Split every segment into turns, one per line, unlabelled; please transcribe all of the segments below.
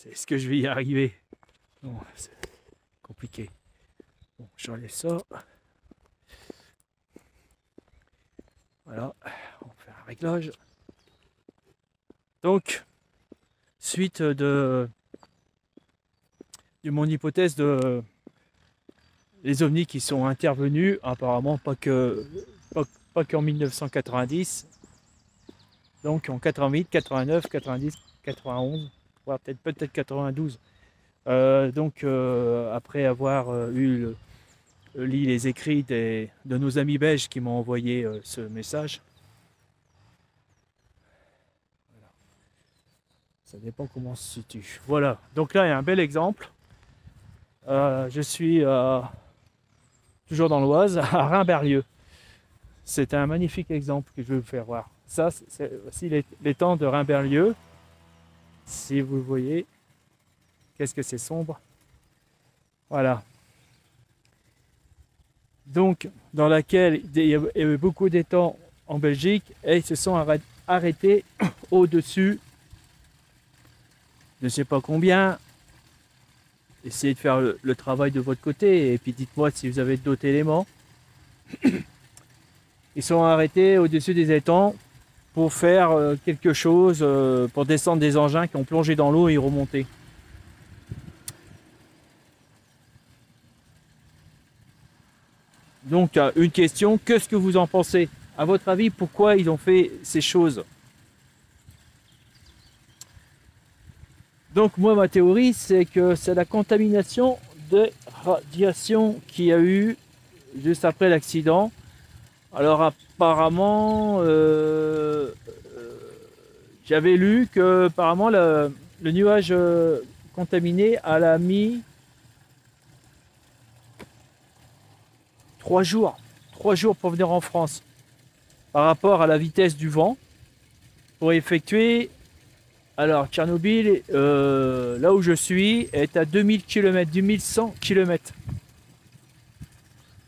est-ce que je vais y arriver? Non, c'est compliqué. Bon, j'enlève ça. Voilà, on va faire un réglage. Donc, suite de mon hypothèse de les ovnis qui sont intervenus, apparemment pas qu'en 1990, donc en 88, 89, 90, 91, voire peut-être 92. Après avoir lu les écrits de nos amis belges qui m'ont envoyé ce message, voilà. Ça dépend comment on se situe. Voilà, donc là il y a un bel exemple. Je suis toujours dans l'Oise, à Raimberlieu. C'est un magnifique exemple que je vais vous faire voir. Ça, c'est aussi l'étang de Raimberlieu. Si vous voyez, qu'est-ce que c'est sombre. Voilà. Donc, dans laquelle il y avait beaucoup d'étangs en Belgique et ils se sont arrêtés au-dessus, je ne sais pas combien. Essayez de faire le travail de votre côté et puis dites-moi si vous avez d'autres éléments. Ils sont arrêtés au-dessus des étangs pour faire quelque chose, pour descendre des engins qui ont plongé dans l'eau et y remonter. Donc, une question, qu'est-ce que vous en pensez? À votre avis, pourquoi ils ont fait ces choses? Donc, moi, ma théorie, c'est que c'est la contamination de radiation qu'il y a eu juste après l'accident. Alors, apparemment, j'avais lu que apparemment le nuage contaminé a mis 3 jours pour venir en France par rapport à la vitesse du vent pour effectuer. Alors Tchernobyl, là où je suis, est à 2000 km, 2100 km.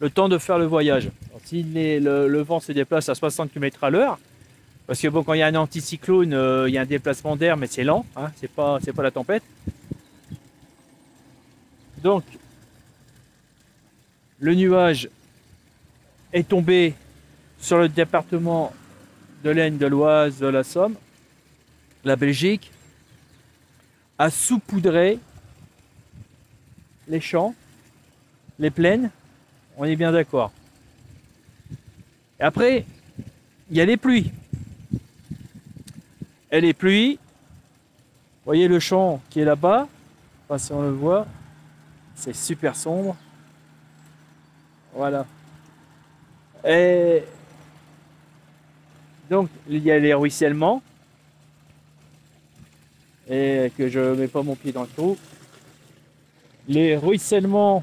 Le temps de faire le voyage. Alors, si le vent se déplace à 60 km à l'heure, parce que bon, quand il y a un anticyclone, il y a un déplacement d'air, mais c'est lent, hein, c'est pas la tempête. Donc, le nuage est tombé sur le département de l'Aisne, de l'Oise, de la Somme, la Belgique, a saupoudré les champs, les plaines, on est bien d'accord. Et après, il y a les pluies. Et les pluies, vous voyez le champ qui est là-bas, enfin, si on le voit, c'est super sombre. Voilà. Et donc, il y a les ruissellements. Et que je ne mets pas mon pied dans le trou. Les ruissellements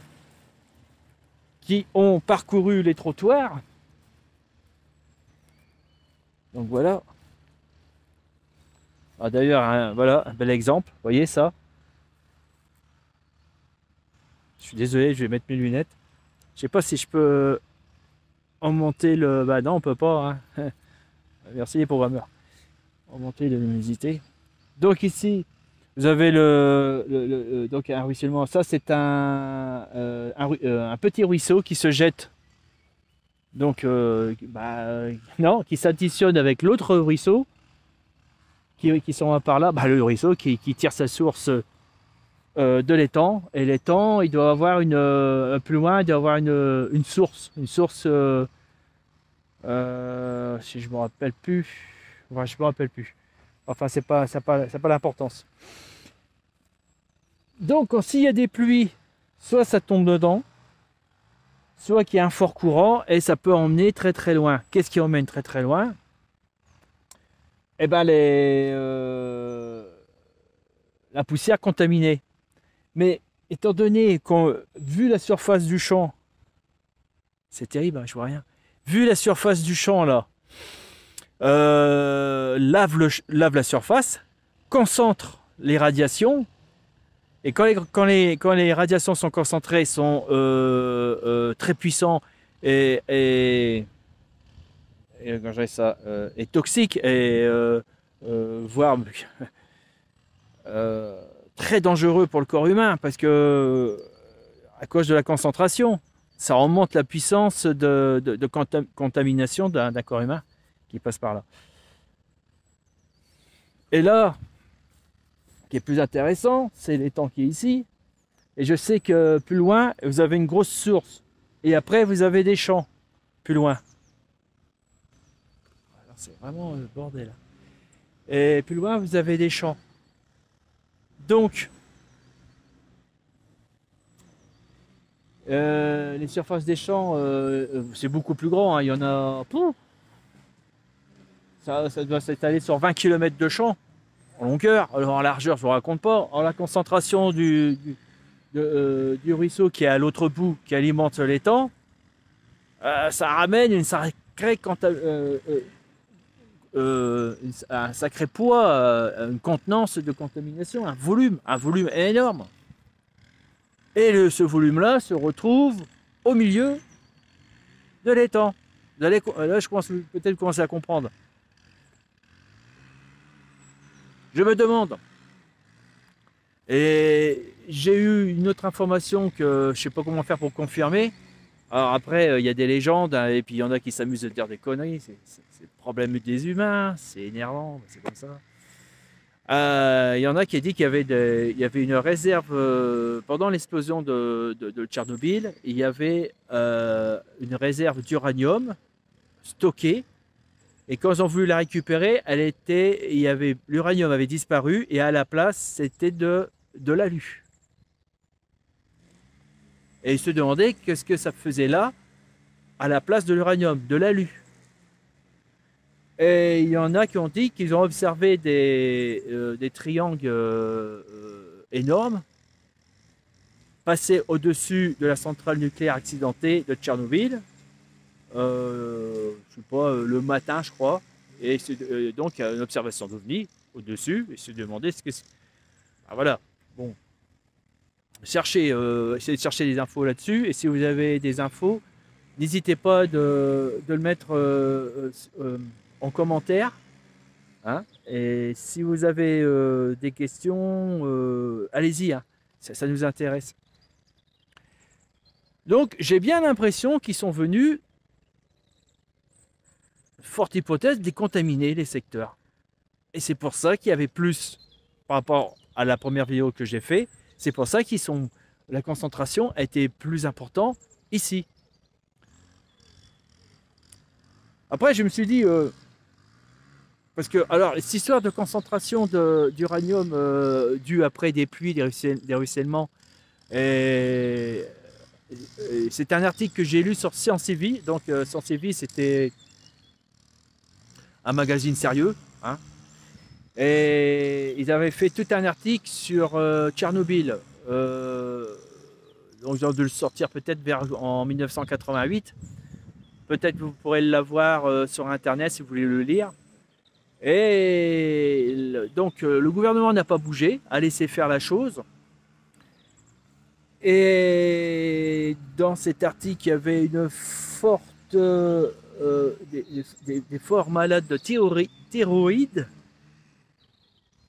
qui ont parcouru les trottoirs. Donc voilà. Ah, d'ailleurs, voilà un bel exemple. Vous voyez ça? Je suis désolé, je vais mettre mes lunettes. Je sais pas si je peux en monter le. Bah non, on peut pas. Hein. Merci les programmeurs. En monter la luminosité. Donc ici, vous avez donc un ruissellement. Ça, c'est un petit ruisseau qui se jette. Donc, non, qui s'additionne avec l'autre ruisseau qui sont par là. Bah, le ruisseau qui tire sa source de l'étang. Et l'étang, il doit avoir plus loin, il doit avoir une source. Une source, si je me rappelle plus. Enfin, je me rappelle plus. Enfin, ça n'a pas l'importance. Donc, s'il y a des pluies, soit ça tombe dedans, soit qu'il y a un fort courant et ça peut emmener très très loin. Qu'est-ce qui emmène très très loin? Eh ben, la poussière contaminée. Mais étant donné vu la surface du champ, c'est terrible, hein, je vois rien. Vu la surface du champ là, lave la surface, concentre les radiations, et quand les radiations sont concentrées, sont très puissants et toxiques et voire très dangereux pour le corps humain parce que, à cause de la concentration, ça remonte la puissance de contamination d'un corps humain qui passe par là. Et là, ce qui est plus intéressant, c'est l'étang qui est ici. Et je sais que plus loin, vous avez une grosse source. Et après, vous avez des champs plus loin. Alors, c'est vraiment le bordel. Et plus loin, vous avez des champs. Donc, les surfaces des champs, c'est beaucoup plus grand. Hein. Il y en a... Ça doit s'étaler sur 20 km de champs en longueur. Alors en largeur, je ne vous raconte pas. En la concentration du ruisseau qui est à l'autre bout, qui alimente l'étang, ça ramène un sacré poids, une contenance de contamination, un volume énorme. Et ce volume-là se retrouve au milieu de l'étang. Là, je commence peut-être commencer à comprendre. Je me demande. Et j'ai eu une autre information que je ne sais pas comment faire pour confirmer. Alors après, il y a des légendes, hein, et puis il y en a qui s'amusent de dire des conneries. C'est le problème des humains, c'est énervant, c'est comme ça. Il y en a qui a dit qu'il y avait une réserve pendant l'explosion de Tchernobyl. Il y avait une réserve d'uranium stockée. Et quand ils ont voulu la récupérer, l'uranium avait disparu et à la place, c'était de l'alu. Et ils se demandaient qu'est-ce que ça faisait là à la place de l'uranium, de l'alu. Et il y en a qui ont dit qu'ils ont observé des triangles énormes passer au-dessus de la centrale nucléaire accidentée de Tchernobyl. Je sais pas, le matin, je crois. Et donc, il y a une observation d'OVNI au-dessus et se demander ce que c'est. Ah, voilà. Bon. Essayez de chercher des infos là-dessus. Et si vous avez des infos, n'hésitez pas de le mettre en commentaire. Hein. Et si vous avez des questions, allez-y. Hein. Ça nous intéresse. Donc, j'ai bien l'impression qu'ils sont venus, forte hypothèse, décontaminer les secteurs. Et c'est pour ça qu'il y avait plus, par rapport à la première vidéo que j'ai fait, c'est pour ça la concentration a été plus importante ici. Après, je me suis dit, parce que, alors, cette histoire de concentration d'uranium due après des pluies, des ruissellements, c'est un article que j'ai lu sur Science et Vie. Donc, Science et Vie, c'était un magazine sérieux. Hein. Et ils avaient fait tout un article sur Tchernobyl. Donc, ils ont dû le sortir peut-être en 1988. Peut-être vous pourrez l'avoir sur Internet si vous voulez le lire. Et donc, le gouvernement n'a pas bougé, a laissé faire la chose. Et dans cet article, il y avait une forte, des forts malades de thyroïde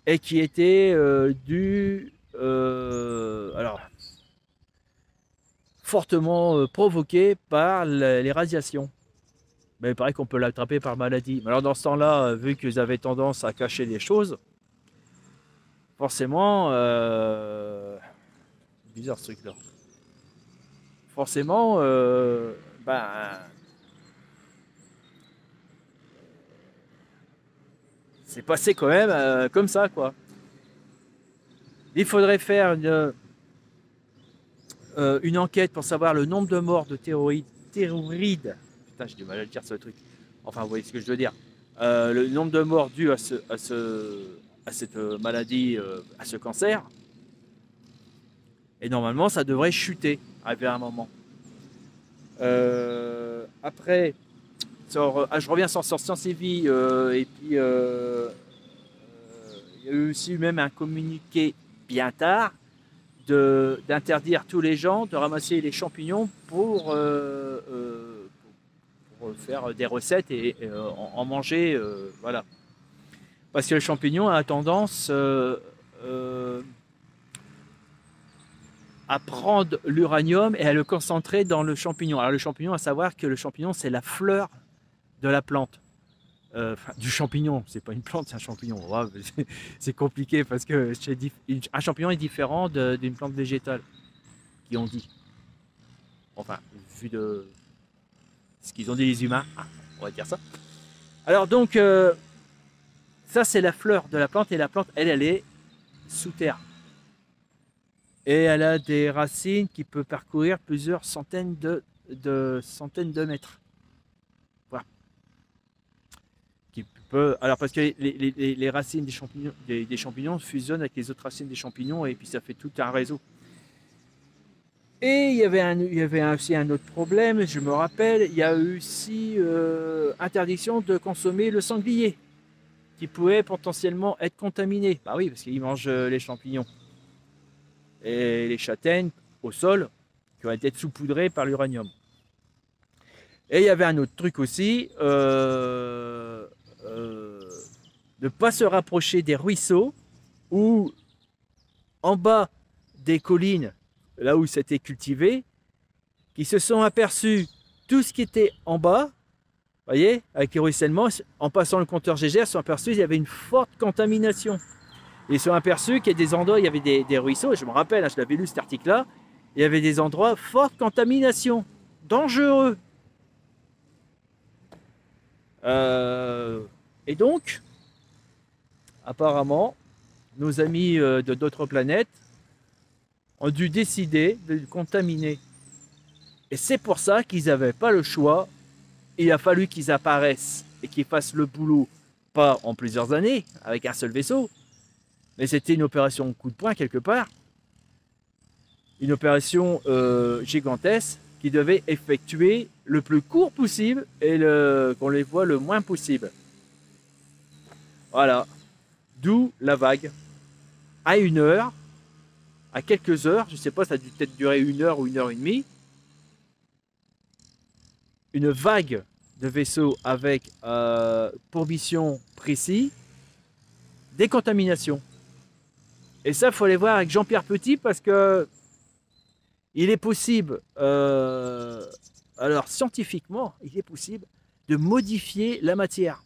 et qui étaient fortement provoqués par les radiations. Mais il paraît qu'on peut l'attraper par maladie. Mais alors dans ce temps-là, vu qu'ils avaient tendance à cacher les choses, forcément, bizarre ce truc-là. Forcément, c'est passé quand même comme ça, quoi. Il faudrait faire une enquête pour savoir le nombre de morts de thyroïde. Putain, j'ai du mal à le dire ce truc. Enfin, vous voyez ce que je veux dire. Le nombre de morts dus à cette maladie, à ce cancer. Et normalement, ça devrait chuter arriver à un moment. Après, je reviens sur Science et Vie. Et puis, il y a eu aussi même un communiqué bien tard d'interdire tous les gens de ramasser les champignons pour faire des recettes et en manger. Voilà. Parce que le champignon a tendance à prendre l'uranium et à le concentrer dans le champignon. Alors le champignon, à savoir que le champignon, c'est la fleur de la plante. Du champignon, c'est pas une plante, c'est un champignon. Ouais, c'est compliqué parce que un champignon est différent d'une plante végétale, qui ont dit. Enfin, vu de ce qu'ils ont dit les humains, on va dire ça. Alors donc, ça c'est la fleur de la plante et la plante, elle est sous terre. Et elle a des racines qui peuvent parcourir plusieurs centaines de mètres. Voilà. Alors parce que les racines des champignons fusionnent avec les autres racines des champignons et puis ça fait tout un réseau. Et il y avait aussi un autre problème, je me rappelle, il y a eu aussi interdiction de consommer le sanglier, qui pouvait potentiellement être contaminé. Bah oui, parce qu'il mange les champignons. Et les châtaignes au sol, qui ont été saupoudrées par l'uranium. Et il y avait un autre truc aussi, de ne pas se rapprocher des ruisseaux, ou en bas des collines, là où c'était cultivé, qui se sont aperçus tout ce qui était en bas, voyez, avec les ruissellements, en passant le compteur Gégère, se sont aperçus qu'il y avait une forte contamination. Ils se sont aperçus qu'il y a des endroits, il y avait des ruisseaux, je me rappelle, je l'avais lu cet article-là, il y avait des endroits, forte contamination, dangereux. Et donc, apparemment, nos amis de d'autres planètes ont dû décider de le contaminer. Et c'est pour ça qu'ils n'avaient pas le choix. Il a fallu qu'ils apparaissent et qu'ils fassent le boulot, pas en plusieurs années, avec un seul vaisseau, mais c'était une opération coup de poing quelque part. Une opération gigantesque qui devait effectuer le plus court possible et qu'on les voit le moins possible. Voilà. D'où la vague. À 1 heure, à quelques heures, je ne sais pas, ça a dû peut-être durer 1 heure ou 1 heure et demie, une vague de vaisseaux avec pour mission précis décontamination. Et ça, il faut aller voir avec Jean-Pierre Petit parce que il est possible, alors scientifiquement, il est possible de modifier la matière.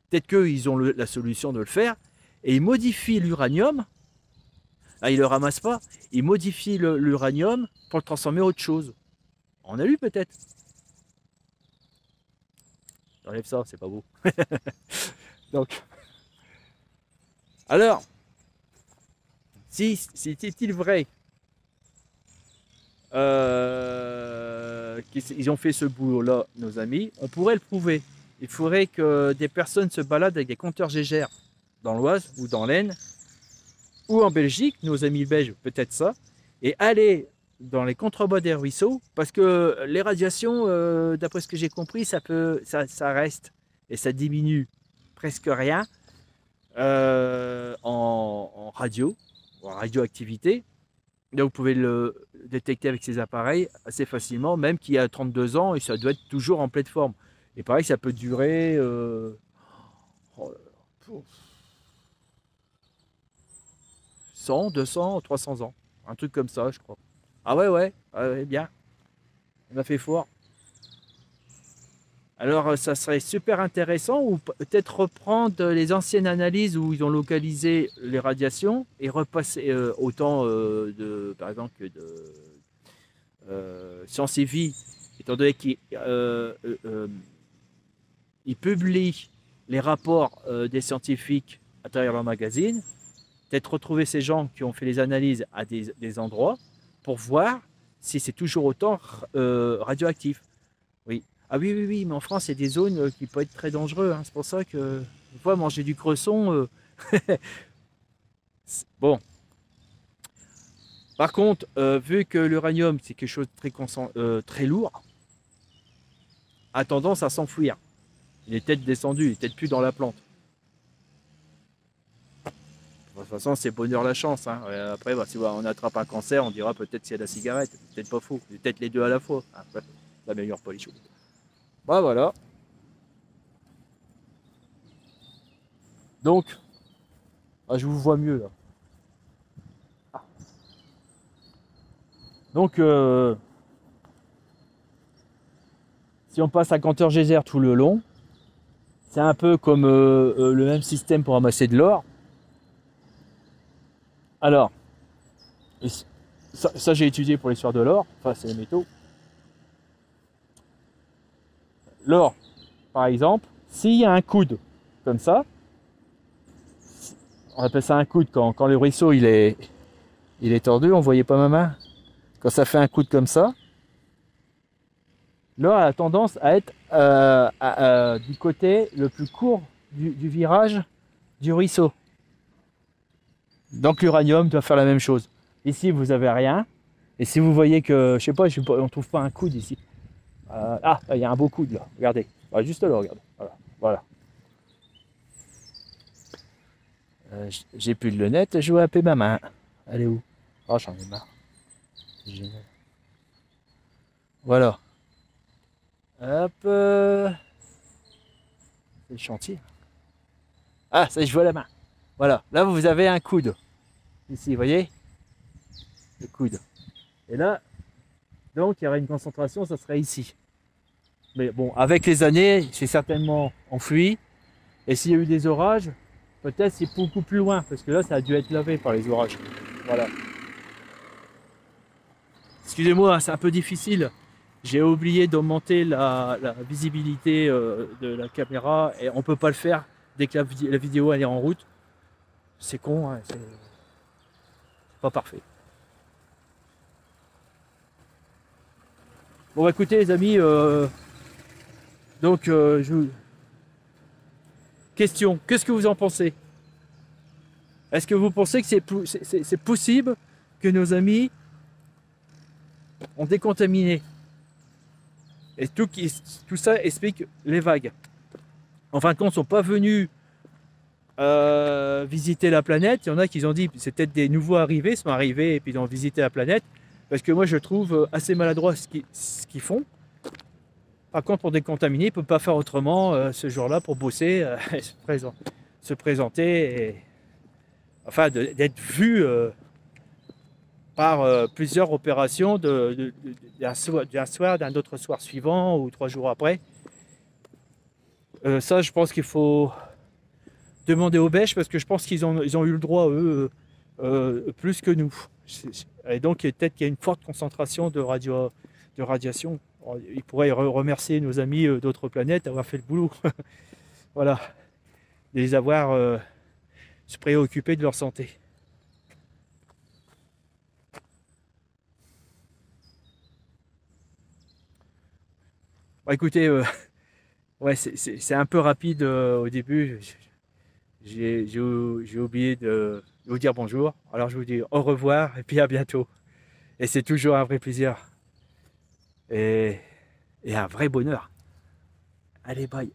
Peut-être qu'ils ont la solution de le faire et ils modifient l'uranium. Là, ils ne le ramassent pas. Ils modifient l'uranium pour le transformer en autre chose. On a lu peut-être. J'enlève ça, c'est pas beau. Donc, alors, si c'était-il vrai qu'ils ont fait ce boulot-là, nos amis, on pourrait le prouver. Il faudrait que des personnes se baladent avec des compteurs Gégère dans l'Oise ou dans l'Aisne ou en Belgique, nos amis belges, peut-être ça, et aller dans les contrebas des ruisseaux, parce que les radiations, d'après ce que j'ai compris, ça reste et ça diminue presque rien en radioactivité. Là, vous pouvez le détecter avec ces appareils assez facilement, même qu'il y a 32 ans et ça doit être toujours en pleine forme. Et pareil, ça peut durer 100, 200, 300 ans. Un truc comme ça, je crois. Ah ouais, bien. On a fait fort. Alors, ça serait super intéressant, ou peut-être reprendre les anciennes analyses où ils ont localisé les radiations et repasser autant par exemple, que de Science et Vie, étant donné qu'ils publient les rapports des scientifiques à travers leur magazine, peut-être retrouver ces gens qui ont fait les analyses à des endroits pour voir si c'est toujours autant radioactif. Oui. Ah oui, mais en France, il y a des zones qui peuvent être très dangereuses. Hein. C'est pour ça que, une fois, manger du cresson... bon. Par contre, vu que l'uranium, c'est quelque chose de très lourd, a tendance à s'enfouir. Il est peut-être descendu, il n'est peut-être plus dans la plante. De toute façon, c'est bonheur la chance. Hein. Après, si on attrape un cancer, on dira peut-être c'est la cigarette. Peut-être pas faux. Peut-être les deux à la fois. Après, ça n'améliore pas les choses. Bah voilà. Donc, je vous vois mieux là. Donc, si on passe à compteur geyser tout le long, c'est un peu comme le même système pour ramasser de l'or. Alors, ça j'ai étudié pour l'histoire de l'or, enfin c'est les métaux. L'or, par exemple, s'il y a un coude comme ça, on appelle ça un coude quand le ruisseau il est tordu, on voyait pas ma main. Quand ça fait un coude comme ça, l'or a tendance à être du côté le plus court du virage du ruisseau. Donc l'uranium doit faire la même chose. Ici vous avez rien. Et si vous voyez que, je sais pas, on trouve pas un coude ici. Il y a un beau coude là, regardez. Juste là, regardez. Voilà. J'ai plus de lunettes, je vois un peu ma main. Elle est où? Oh, j'en ai marre. C'est génial. Voilà. Hop. C'est le chantier. Ah, ça, je vois la main. Voilà. Là, vous avez un coude. Ici, vous voyez? Le coude. Et là, donc, il y aurait une concentration, ça serait ici. Mais bon, avec les années, c'est certainement enfui. Et s'il y a eu des orages, peut-être c'est beaucoup plus loin, parce que là, ça a dû être lavé par les orages. Voilà. Excusez-moi, c'est un peu difficile. J'ai oublié d'augmenter la visibilité de la caméra et on peut pas le faire dès que la vidéo elle est en route. C'est con, hein, c'est pas parfait. Bon, bah, écoutez les amis, question, qu'est-ce que vous en pensez? Est-ce que vous pensez que c'est possible que nos amis ont décontaminé? Et tout ça explique les vagues. En fin de compte, ils ne sont pas venus visiter la planète. Il y en a qui ont dit c'est peut-être des nouveaux arrivés, ils sont arrivés et puis ils ont visité la planète. Parce que moi je trouve assez maladroit ce qu'ils font. Par contre, pour décontaminer, ils ne peuvent pas faire autrement ce jour-là pour bosser, et se présenter, et, enfin d'être vu par plusieurs opérations d'un soir, d'un autre soir suivant ou 3 jours après. Ça, je pense qu'il faut demander aux bêches parce que je pense qu'ils ont eu le droit, eux, plus que nous. Et donc, peut-être qu'il y a une forte concentration de radiation. Ils pourraient remercier nos amis d'autres planètes d'avoir fait le boulot. Voilà. De les avoir se préoccuper de leur santé. Bon, écoutez, ouais, c'est un peu rapide au début. J'ai oublié de vous dire bonjour. Alors je vous dis au revoir et puis à bientôt. Et c'est toujours un vrai plaisir et un vrai bonheur. Allez, bye.